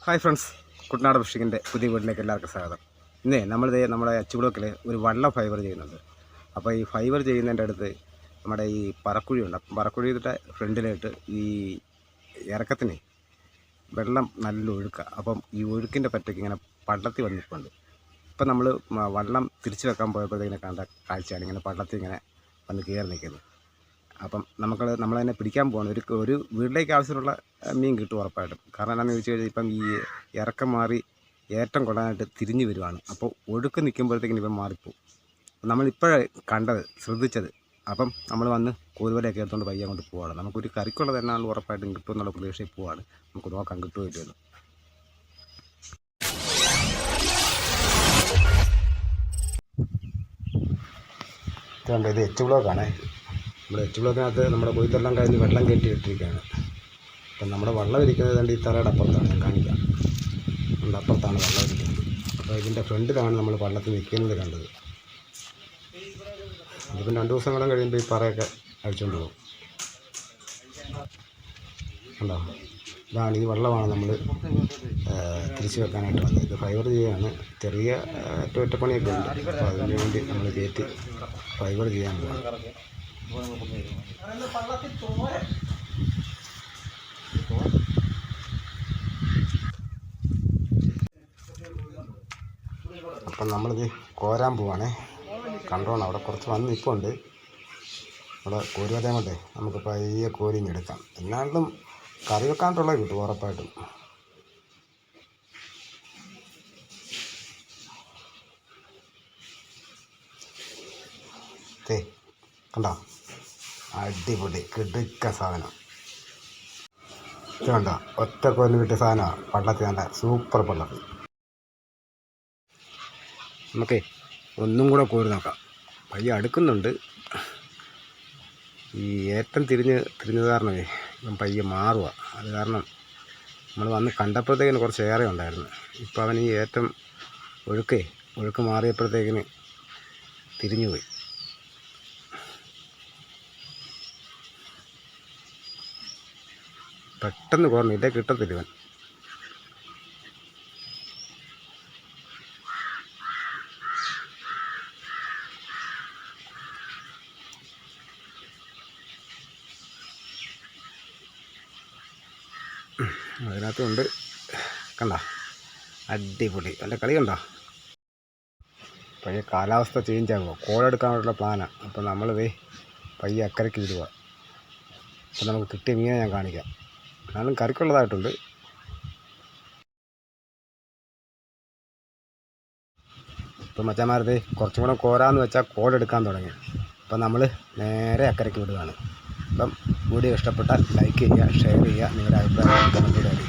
Hi friends, Kuttanad ഫിഷിങ്ങിൻ്റെ പുതിയ വീട്ടിലേക്ക് എല്ലാവർക്കും സ്വാഗതം. ഇന്നേ നമ്മുടെ അച്ചുകുളത്തിൽ ഒരു വള്ളം ഫൈബർ ചെയ്യുന്നുണ്ട്. അപ്പോൾ ഈ ഫൈബർ ചെയ്യുന്നതിൻ്റെ അടുത്ത് നമ്മുടെ ഈ പറക്കുഴിയുണ്ട്. പറക്കുഴിയുടെ ഫ്രണ്ടിലായിട്ട് ഈ ഇറക്കത്തിന് വെള്ളം നല്ല ഒഴുക്കാണ്. അപ്പം ഈ ഒഴുക്കിൻ്റെ പറ്റയ്ക്ക് ഇങ്ങനെ പള്ളത്തി വന്നിട്ടുണ്ട്. ഇപ്പം നമ്മൾ വള്ളം തിരിച്ചു വെക്കാൻ പോയപ്പോഴത്തേക്കിനെ കണ്ട കാഴ്ചയാണ് ഇങ്ങനെ പള്ളത്തി ഇങ്ങനെ വന്ന് കയറി നിൽക്കുന്നത്. അപ്പം നമ്മളതിനെ പിടിക്കാൻ പോകണം. ഒരു വീട്ടിലേക്ക് ആവശ്യമുള്ള മീൻ കിട്ടും ഉറപ്പായിട്ടും. കാരണം എന്താണെന്ന് ചോദിച്ചു കഴിഞ്ഞാൽ ഇപ്പം ഈ ഇറക്കം മാറി ഏറ്റം കൊള്ളാനായിട്ട് തിരിഞ്ഞു വരുവാണ്. അപ്പോൾ ഒഴുക്ക് നിൽക്കുമ്പോഴത്തേക്കിന് ഇപ്പം മാറിപ്പോവും. നമ്മളിപ്പോഴേ ശ്രദ്ധിച്ചത്. അപ്പം നമ്മൾ വന്ന് കോരുവലയൊക്കെ എടുത്തുകൊണ്ട് പയ്യെ കൊണ്ട് പോവാണ്. നമുക്കൊരു കറിക്കുള്ളത് എന്നാണ് ഉറപ്പായിട്ടും കിട്ടും എന്നുള്ള പ്രതീക്ഷയിൽ പോവാണ്. നമുക്ക് നോക്കാം കിട്ടുമല്ലോ. ഇതുകൊണ്ട് ഇത് എച്ച് ബ്ലോക്കാണേ. നമ്മുടെ എച്ച് ബ്ലോക്കിനകത്ത് നമ്മുടെ കൊയ്ത്തെല്ലാം കഴിഞ്ഞ് വെള്ളം കയറ്റി ഇട്ടിരിക്കുകയാണ്. അപ്പം നമ്മുടെ വെള്ളം ഇരിക്കുന്നത് കണ്ട് ഈ തറയുടെ അപ്പുറത്താണ്. ഞാൻ കാണിക്കാം. നമ്മുടെ അപ്പുറത്താണ് വെള്ളം ഇരിക്കുന്നത്. അപ്പോൾ ഇതിൻ്റെ ഫ്രണ്ടിലാണ് നമ്മൾ വള്ളത്തിൽ നിൽക്കുന്നത് കണ്ടത്. ഇതിപ്പം 2 ദിവസം കൂടെ കഴിയുമ്പോൾ ഈ പറയൊക്കെ അടിച്ചുകൊണ്ട് പോകും. ഉണ്ടോ? ഇതാണ് ഈ വെള്ളമാണ് നമ്മൾ തിരിച്ചു വെക്കാനായിട്ട് വന്നത്. ഇത് ഫൈബർ ചെയ്യുകയാണ്. ചെറിയ ഒറ്റപ്പണിയൊക്കെ ഉണ്ട്. അപ്പോൾ അതിന് വേണ്ടി നമ്മൾ കയറ്റി ഫൈബർ ചെയ്യാൻ പോകും. അപ്പം നമ്മളിത് കോരാൻ പോവാണേ. കണ്ടോണം, അവിടെ കുറച്ച് വന്ന് ഇപ്പോൾ ഉണ്ട്. അവിടെ കോരുവതേ കൊണ്ടേ നമുക്ക് പയ്യെ കോരിഞ്ഞെടുക്കാം. എന്നാലും കറി വെക്കാനായിട്ടുള്ളത് കിട്ടും ഉറപ്പായിട്ടും. കണ്ടോ, അടിപൊളി കിടുക്ക സാധനം. ഇത് കണ്ടോ, ഒറ്റ കോലിന് കിട്ടിയ സാധനമാണ്. പള്ളത്തി നല്ല സൂപ്പർ പള്ളത്തി. നമുക്കേ ഒന്നും കൂടെ കോരി നോക്കാം. പയ്യെ അടുക്കുന്നുണ്ട്. ഈ ഏറ്റം തിരിഞ്ഞത് കാരണമേ ഇപ്പം പയ്യെ മാറുക. അത് കാരണം നമ്മൾ വന്ന് കണ്ടപ്പോഴത്തേക്കിന് കുറച്ച് ഏറെ ഉണ്ടായിരുന്നു. ഇപ്പോൾ അവൻ ഈ ഏറ്റം ഒഴുക്ക് മാറിയപ്പോഴത്തേക്കിന് തിരിഞ്ഞുപോയി. പെട്ടെന്ന് കോരണം, ഇല്ലേ കിട്ടത്തില്ല ഇവൻ. അതിനകത്തുണ്ട്. കണ്ട, അടിപൊളി. നല്ല കളി കണ്ടോ. പയ്യെ കാലാവസ്ഥ ചേഞ്ച് ആകുമോ, കോളെടുക്കാനുള്ള പ്ലാനാണ്. അപ്പോൾ നമ്മളിത് പയ്യെ അക്കരയ്ക്ക് വിടുക. അപ്പോൾ നമുക്ക് കിട്ടിയ മീനെ ഞാൻ കാണിക്കാം. എന്നാലും കറിക്കുള്ളതായിട്ടുണ്ട്. ഇപ്പോൾ മച്ചാന്മാരത് കുറച്ചും കൂടെ കോരാന്ന് വെച്ചാൽ കോളെടുക്കാൻ തുടങ്ങി. അപ്പം നമ്മൾ നേരെ അക്കരയ്ക്ക് വിടുകയാണ്. അപ്പം വീഡിയോ ഇഷ്ടപ്പെട്ടാൽ ലൈക്ക് ചെയ്യുക, ഷെയർ ചെയ്യുക, നിങ്ങളുടെ അഭിപ്രായം കമൻറ്റ് ചെയ്യുക.